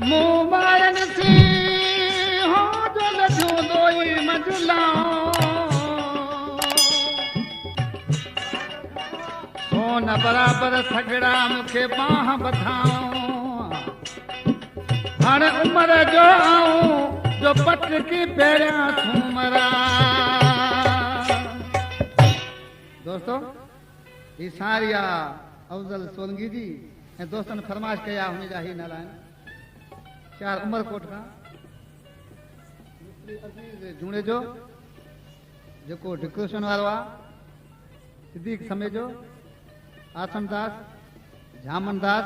मुंह मारन सी हो जो लधो दोई मजलाओ सोन बराबर सगड़ा मुखे बाह बधाओ हण उम्र जो आऊं जो पट की पेरियां थूमरा। दोस्तों ये सारिया अफजल सोलंगी जी ऐं दोस्तनि फरमाइश कया हुन जा ही नाला आहिनि चार उमरकोट खां जूणे जो जेको डेकोरेशन वारो आहे सिद्दीक समय जो आसम दास जामन दास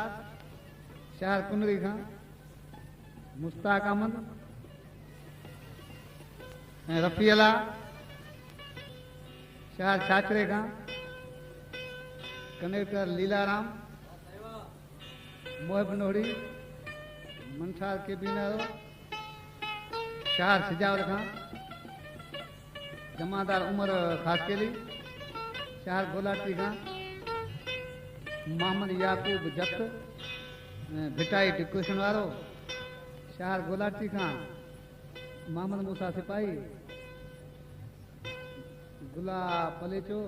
शहर कुनरी खां मुश्ताक अहमद ऐं रफ़ी अला शहर छाछरे खां कनेक्टर लीलाराम मोहब नोड़ी मनसार के बीनारो शहर सिजावर खां जमादार उमर खासकेली शहर गोलाटी खां मोहम्मद याकूब जत भिटाई डेकोरेशन वारो शहर गोलाटी खां मोहम्मद मूसा सिपाही गुला पलेचो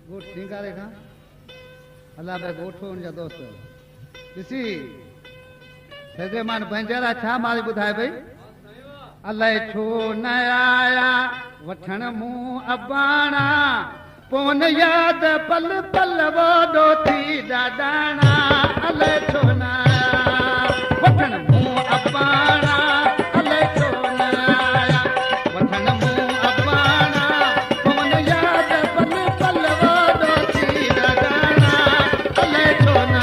गोठ सिंगारे खां अल्लाह भाई गोठो उनजा दोस्त ॾिसी सजे मान पंहिंजा छा माल ॿुधाए भई अलाए छो न आया वठण मूं अबाणा पोन याद पल पल वॾो थी ॾाॾाणा अलाए छो न आया वठण मूं अबाणा अलाए छो न आया वठण मूं अबाणा पोन याद पल पल वॾो थी ॾाॾाणा अलाए छो न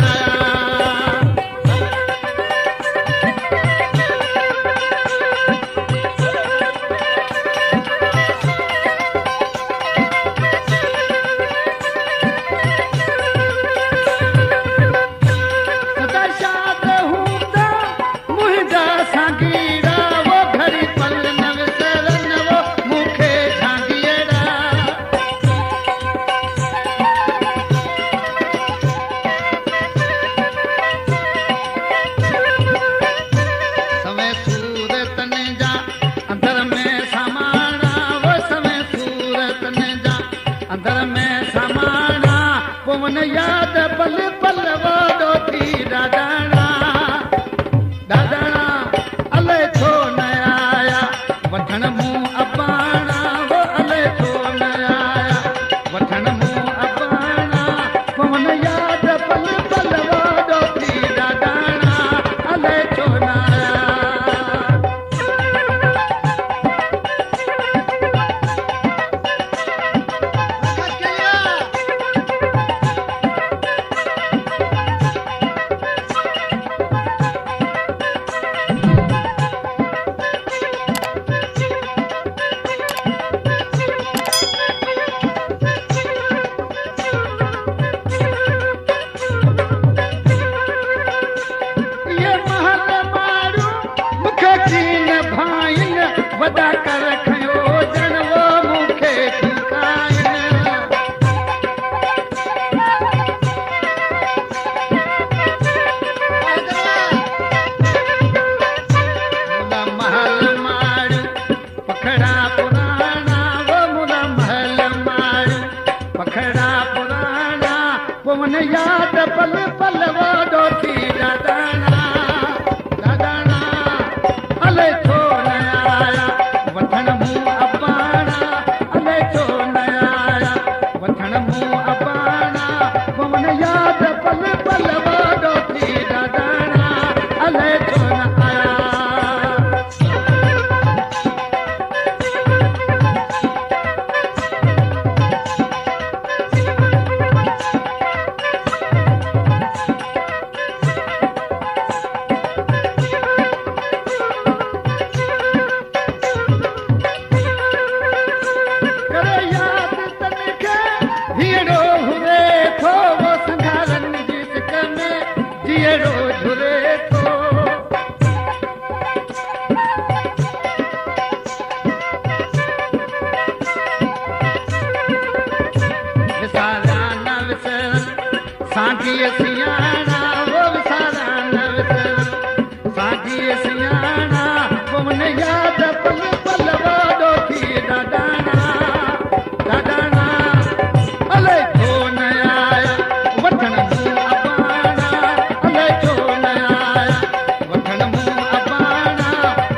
याद पल पल वॾो थी ॾाॾाणा ॾाॾाणा अलाए छो न आया वठण मूं अबाणा वो अलाए छो न आया वठण मूं अबाणा पवन याद पल पल वॾो थी ॾाॾाणा अलाए छो न आया। वॾा कर खयो जण वो मूंखे ठुकाइनि मुला महल मारू पखड़ा पुराणा वो मुला महल मारू पखड़ा पुराणा पवन याद पल पल वॾो थी ॾाॾाणा ॾाॾाणा अलाए छो वठण मूं अबाणा अलाए छो न आया वठण मूं अबाणा पवन याद पल पल वॾो थी ॾाॾाणा अलाए छो न आया। भीड़ साखीअ सियाणा वो विसारा न विसर साखीअ सियाणा पवन याद पल पल वाडो थी डाडाना डाडाना अले छो न आया वठण मूं अबाणा अले छो न आया वठण मूं अबाणा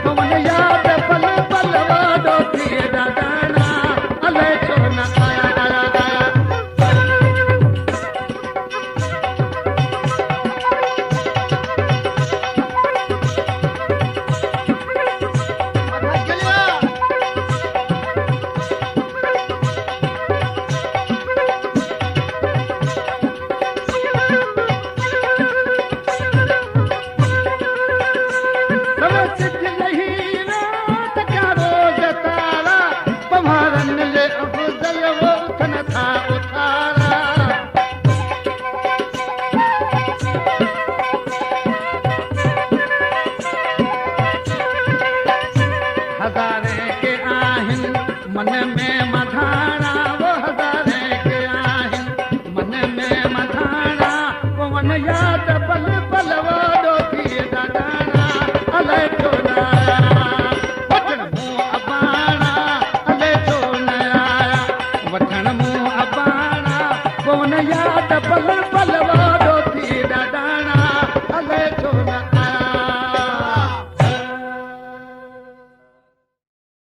पवन याद पल पल वाडो थी डाडाना अले छो न आया मन में मधाना वो हज़ारे के आहिनि मन में मधाना पवन याद पल पल वाडो थी डाडाना अले छो न आया वठण मूं अबाणा अले छो न आया वठण मूं अबाणा पवन याद पल पल